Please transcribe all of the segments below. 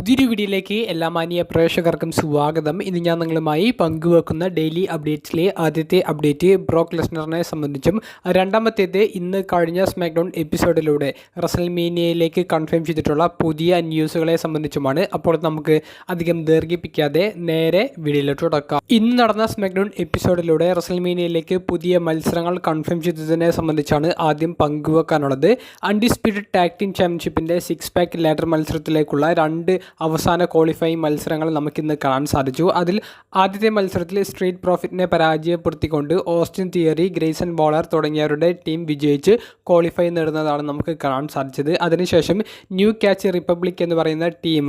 പുതിയൊരു വീഡിയോയിലേക്ക് എല്ലാ മാന്യ പ്രേക്ഷകർക്കും സ്വാഗതം. ഇന്ന് ഞാൻ നിങ്ങളുമായി പങ്കുവെക്കുന്ന ഡെയിലി അപ്ഡേറ്റ്സിലെ ആദ്യത്തെ അപ്ഡേറ്റ് ബ്രോക്ക് ലെസ്നറിനെ സംബന്ധിച്ചും രണ്ടാമത്തേത് ഇന്ന് കഴിഞ്ഞ സ്മാക്ഡൗൺ എപ്പിസോഡിലൂടെ റസൽമേനിയയിലേക്ക് കൺഫേം ചെയ്തിട്ടുള്ള പുതിയ ന്യൂസുകളെ സംബന്ധിച്ചുമാണ്. അപ്പോൾ നമുക്ക് അധികം ദീർഘിപ്പിക്കാതെ നേരെ വീഡിയോയിലോട്ട് തുടക്കാം. ഇന്ന് നടന്ന സ്മാക്ഡൗൺ എപ്പിസോഡിലൂടെ റസൽമേനിയയിലേക്ക് പുതിയ മത്സരങ്ങൾ കൺഫേം ചെയ്തതിനെ സംബന്ധിച്ചാണ് ആദ്യം പങ്കുവെക്കാനുള്ളത്. അൺഡിസ്പ്യൂട്ടഡ് ടാഗ് ടീം ചാമ്പ്യൻഷിപ്പിൻ്റെ 6 പാക്ക് ലാഡർ മത്സരത്തിലേക്കുള്ള 2 അവസാന ക്വാളിഫയിങ് മത്സരങ്ങൾ നമുക്കിന്ന് കാണാൻ സാധിച്ചു. അതിൽ ആദ്യത്തെ മത്സരത്തിൽ സ്ട്രീറ്റ് പ്രോഫിറ്റിനെ പരാജയപ്പെടുത്തിക്കൊണ്ട് ഓസ്റ്റിൻ തിയറി, ഗ്രേസൺ വോളർ തുടങ്ങിയവരുടെ ടീം വിജയിച്ച് ക്വാളിഫൈ നേടുന്നതാണ് നമുക്ക് കാണാൻ സാധിച്ചത്. അതിനുശേഷം ന്യൂ ക്യാച്ച് റിപ്പബ്ലിക് എന്ന് പറയുന്ന ടീം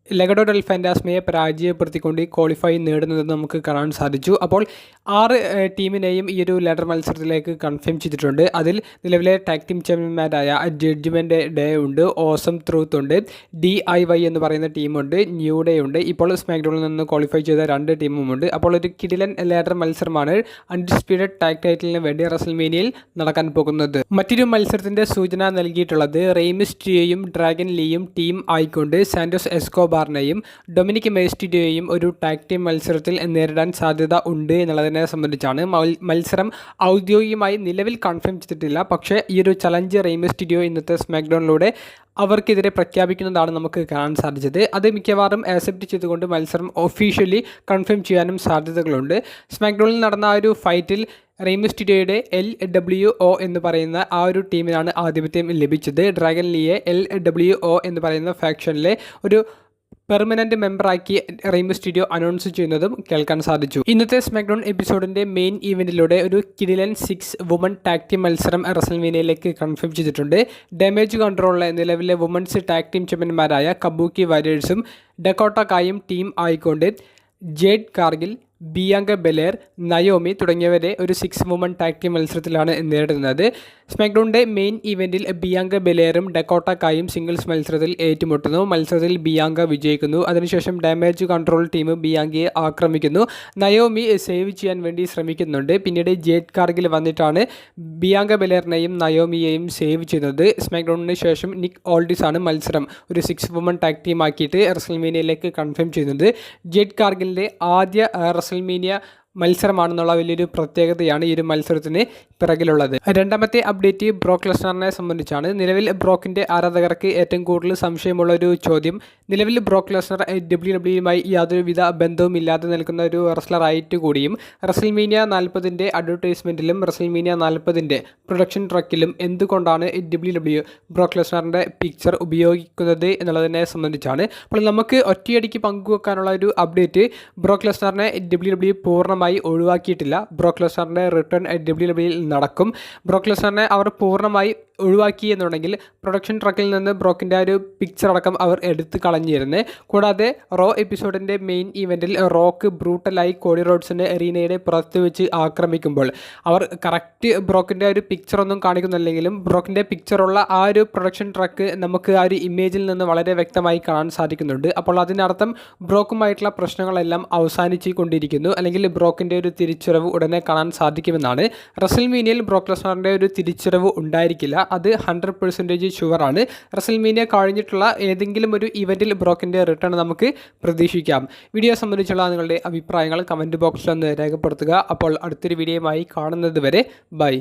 ലെഗഡോ ഡെൽ ഫാന്റാസ്മയെ പരാജയപ്പെടുത്തിക്കൊണ്ട് ഈ ക്വാളിഫൈ നേടുന്നതെന്ന് നമുക്ക് കാണാൻ സാധിച്ചു. അപ്പോൾ 6 ടീമിനെയും ഈ ഒരു ലാഡർ മത്സരത്തിലേക്ക് കൺഫേം ചെയ്തിട്ടുണ്ട്. അതിൽ നിലവിലെ ടാഗ് ടീം ചാമ്പ്യന്മാരായ ജഡ്ജ്മെൻ്റ് ഡേ ഉണ്ട്, ഓസം ട്രൂത്ത് ഉണ്ട്, DIY എന്ന് പറയുന്ന ടീമുണ്ട്, ന്യൂ ഡേ ഉണ്ട്. ഇപ്പോൾ സ്മാക്ഡൗണിൽ നിന്ന് ക്വാളിഫൈ ചെയ്ത 2 ടീമുമുണ്ട്. അപ്പോൾ ഒരു കിടിലൻ ലാഡർ മത്സരമാണ് അൺഡിസ്പ്യൂട്ടഡ് ടാഗ് ടൈറ്റിലിന് വേണ്ടി റസൽമേനിയയിൽ നടക്കാൻ പോകുന്നത്. മറ്റൊരു മത്സരത്തിൻ്റെ സൂചന നൽകിയിട്ടുള്ളത് റെയ്മിസ്റ്റിയോയും ഡ്രാഗൻ ലീയും ടീം ആയിക്കൊണ്ട് സാന്റോസ് എസ്കോബാറിനെയും ഡൊമിനിക് മെസ്റ്റിഡിയോയും ഒരു ടാഗ് ടീം മത്സരത്തിൽ നേരിടാൻ സാധ്യത ഉണ്ട് എന്നുള്ളതിനെ സംബന്ധിച്ചാണ്. മത്സരം ഔദ്യോഗികമായി നിലവിൽ കൺഫേം ചെയ്തിട്ടില്ല. പക്ഷേ ഈ ഒരു ചലഞ്ച് റെയ്മിസ്റ്റിഡിയോ ഇന്നത്തെ സ്മാക്ഡൗണിലൂടെ അവർക്കെതിരെ പ്രഖ്യാപിക്കുന്നതാണ് നമുക്ക് കാണാൻ സാധിച്ചത്. അത് മിക്കവാറും ആക്സെപ്റ്റ് ചെയ്തുകൊണ്ട് മത്സരം ഒഫീഷ്യലി കൺഫേം ചെയ്യാനും സാധ്യതകളുണ്ട്. സ്മാക്ഡൗണിൽ നടന്ന ആ ഒരു ഫൈറ്റിൽ റെയ്മിസ്റ്റിഡിയോയുടെ LWO എന്ന് പറയുന്ന ആ ഒരു ടീമിനാണ് ആധിപത്യം ലഭിച്ചത്. ഡ്രാഗൻ ലീയെ LWO എന്ന് പറയുന്ന ഫാക്ഷനിലെ ഒരു പെർമനന്റ് മെമ്പറാക്കി റെയ്മിസ്റ്റിഡിയോ അനൗൺസ് ചെയ്യുന്നതും കേൾക്കാൻ സാധിച്ചു. ഇന്നത്തെ സ്മാക്ഡൗൺ എപ്പിസോഡിന്റെ മെയിൻ ഈവന്റിലൂടെ ഒരു കിടിലൻ 6 വുമൺ ടാഗ് ടീം മത്സരം റസൽമേനിയയിലേക്ക് കൺഫേം ചെയ്തിട്ടുണ്ട്. ഡാമേജ് കൺട്രോളിലെ നിലവിലെ വുമൺസ് ടാഗ് ടീം ചാമ്പ്യന്മാരായ കബൂക്കി വാരിയേഴ്സും ഡക്കോട്ട കായും ടീം ആയിക്കൊണ്ട് Jade Cargill, Bianca Belair, Naomi തുടങ്ങിയവരെ ഒരു 6 വുമൺ ടാഗ് ടീം മത്സരത്തിലാണ് നേരിടുന്നത്. സ്മാക്ഡൗണിൻ്റെ മെയിൻ ഇവൻറ്റിൽ ബിയാങ്ക ബെലേറും ഡക്കോട്ട കായും സിംഗിൾസ് മത്സരത്തിൽ ഏറ്റുമുട്ടുന്നു. മത്സരത്തിൽ ബിയാങ്ക വിജയിക്കുന്നു. അതിനുശേഷം ഡാമേജ് കൺട്രോൾ ടീം ബിയാങ്കയെ ആക്രമിക്കുന്നു. നയോമി സേവ് ചെയ്യാൻ വേണ്ടി ശ്രമിക്കുന്നുണ്ട്. പിന്നീട് ജേഡ് കാർഗിൽ വന്നിട്ടാണ് ബിയാങ്ക ബെലേറിനെയും നയോമിയെയും സേവ് ചെയ്യുന്നത്. സ്മാക്ഡൗണിന് ശേഷം നിക് ഓൾഡിസ് ആണ് മത്സരം ഒരു 6 വുമൺ ടാഗ് ടീം ആക്കിയിട്ട് റസൽമേനിയയിലേക്ക് കൺഫേം ചെയ്യുന്നത്. ജേഡ് കാർഗിലിൻ്റെ ആദ്യ റസൽമേനിയ മത്സരമാണെന്നുള്ള വലിയൊരു പ്രത്യേകതയാണ് ഈ ഒരു മത്സരത്തിന് പിറകിലുള്ളത്. രണ്ടാമത്തെ അപ്ഡേറ്റ് ബ്രോക്ക് ലെസ്നറിനെ സംബന്ധിച്ചാണ്. നിലവിൽ ബ്രോക്കിൻ്റെ ആരാധകർക്ക് ഏറ്റവും കൂടുതൽ സംശയമുള്ള ഒരു ചോദ്യം, നിലവിൽ ബ്രോക്ക് ലെസ്നർ WWE യാതൊരുവിധ ബന്ധവും ഇല്ലാതെ നിൽക്കുന്ന ഒരു റെസ്ലറായിട്ട് കൂടിയും റസൽമേനിയ 40ൻ്റെ അഡ്വർടൈസ്മെൻറ്റിലും റസൽമേനിയ 40ൻ്റെ പ്രൊഡക്ഷൻ ട്രക്കിലും എന്തുകൊണ്ടാണ് WWE ബ്രോക്ക് ലെസ്നറിൻ്റെ പിക്ചർ ഉപയോഗിക്കുന്നത് എന്നുള്ളതിനെ സംബന്ധിച്ചാണ്. അപ്പോൾ നമുക്ക് ഒറ്റയടിക്ക് പങ്കുവെക്കാനുള്ള ഒരു അപ്ഡേറ്റ്, ബ്രോക്ക് ലെസ്നറിനെ WWE പൂർണ്ണമായി ഒഴിവാക്കിയിട്ടില്ല. ബ്രോക്ക് ലെസ്നറിൻ്റെ റിട്ടേൺ WWE നടക്കും. ബ്രോക്ക് ലെസ്നറിനെ അവർ പൂർണ്ണമായി ഒഴിവാക്കി എന്നുണ്ടെങ്കിൽ പ്രൊഡക്ഷൻ ട്രക്കിൽ നിന്ന് ബ്രോക്കിൻ്റെ ആ ഒരു പിക്ചർ അടക്കം അവർ എടുത്ത് കളഞ്ഞിരുന്നു. കൂടാതെ റോ എപ്പിസോഡിൻ്റെ മെയിൻ ഇവൻറ്റിൽ റോക്ക് ബ്രൂട്ടലായി കോഡി റോഡ്സിനെ എറീനയുടെ പുറത്ത് വെച്ച് ആക്രമിക്കുമ്പോൾ അവർ കറക്റ്റ് ബ്രോക്കിൻ്റെ ഒരു പിക്ചറൊന്നും കാണിക്കുന്നില്ലെങ്കിലും ബ്രോക്കിൻ്റെ പിക്ചറുള്ള ആ ഒരു പ്രൊഡക്ഷൻ ട്രക്ക് നമുക്ക് ആ ഒരു ഇമേജിൽ നിന്ന് വളരെ വ്യക്തമായി കാണാൻ സാധിക്കുന്നുണ്ട്. അപ്പോൾ അതിനർത്ഥം ബ്രോക്കുമായിട്ടുള്ള പ്രശ്നങ്ങളെല്ലാം അവസാനിച്ചു കൊണ്ടിരിക്കുന്നു, അല്ലെങ്കിൽ ബ്രോക്കിൻ്റെ ഒരു തിരിച്ചുവരവ് ഉടനെ കാണാൻ സാധിക്കുമെന്നാണ്. റസൽമേനിയയിൽ ബ്രോക്ക് ലെസ്നറിൻ്റെ ഒരു തിരിച്ചുവരവ് ഉണ്ടായിരിക്കില്ല, അത് 100% ഷുവറാണ്. റസൽമേനിയ കഴിഞ്ഞിട്ടുള്ള ഏതെങ്കിലും ഒരു ഇവൻറ്റിൽ ബ്രോക്കിൻ്റെ റിട്ടേൺ നമുക്ക് പ്രതീക്ഷിക്കാം. വീഡിയോ സംബന്ധിച്ചുള്ള നിങ്ങളുടെ അഭിപ്രായങ്ങൾ കമൻറ്റ് ബോക്സിൽ ഒന്ന് രേഖപ്പെടുത്തുക. അപ്പോൾ അടുത്തൊരു വീഡിയോയുമായി കാണുന്നത് വരെ ബൈ.